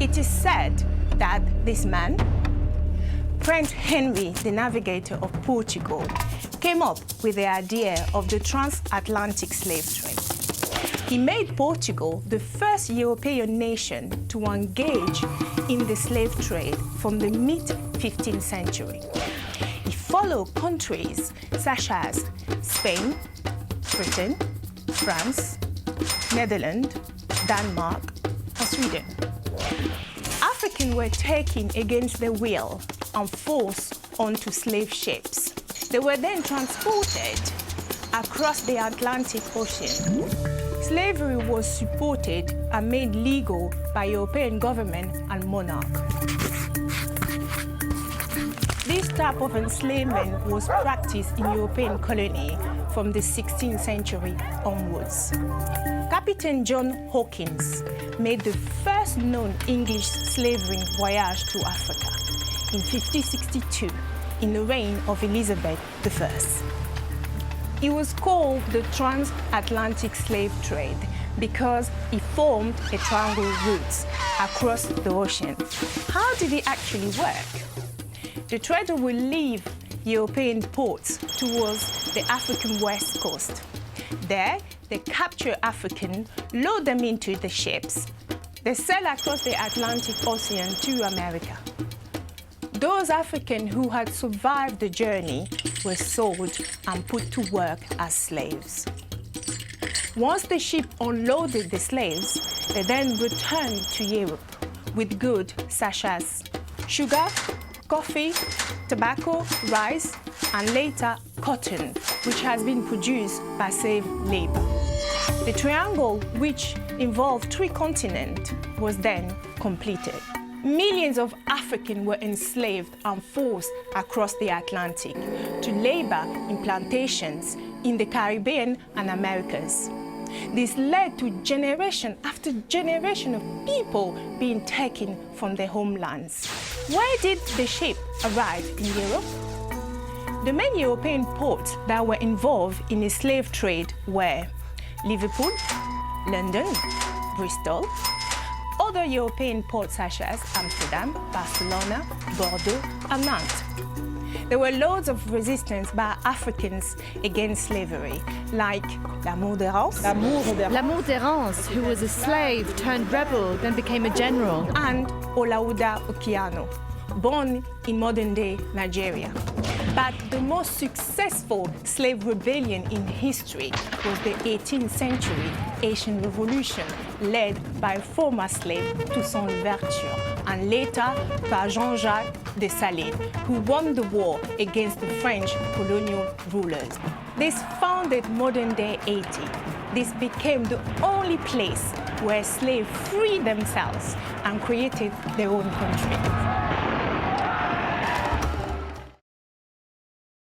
It is said that this man, Prince Henry, the navigator of Portugal, came up with the idea of the transatlantic slave trade. He made Portugal the first European nation to engage in the slave trade from the mid-15th century. He followed countries such as Spain, Britain, France, Netherlands, Denmark, and Sweden. Africans were taken against their will and forced onto slave ships. They were then transported across the Atlantic Ocean. Slavery was supported and made legal by European government and monarch. This type of enslavement was practiced in European colony from the 16th century onwards. Captain John Hawkins made the first known English slavering voyage to Africa in 1562 in the reign of Elizabeth I. It was called the transatlantic slave trade because it formed a triangle route across the ocean. How did it actually work? The trader would leave European ports towards the African west coast. There, they capture Africans, load them into the ships. They sail across the Atlantic Ocean to America. Those Africans who had survived the journey were sold and put to work as slaves. Once the ship unloaded the slaves, they then returned to Europe with goods such as sugar, coffee, tobacco, rice, and later cotton, which has been produced by slave labor. The triangle, which involved 3 continents, was then completed. Millions of Africans were enslaved and forced across the Atlantic to labor in plantations in the Caribbean and Americas. This led to generation after generation of people being taken from their homelands. Where did the ship arrive in Europe? The main European ports that were involved in the slave trade were Liverpool, London, Bristol, other European ports such as Amsterdam, Barcelona, Bordeaux, and Nantes. There were loads of resistance by Africans against slavery, like L'Amour d'Errance, L'Amour d'Errance, who was a slave turned rebel, then became a general, and Olaudah Okiano, born in modern-day Nigeria. But the most successful slave rebellion in history was the 18th century Haitian Revolution, led by former slave Toussaint Louverture and later by Jean-Jacques Dessalines, who won the war against the French colonial rulers. This founded modern-day Haiti. This became the only place where slaves freed themselves and created their own country.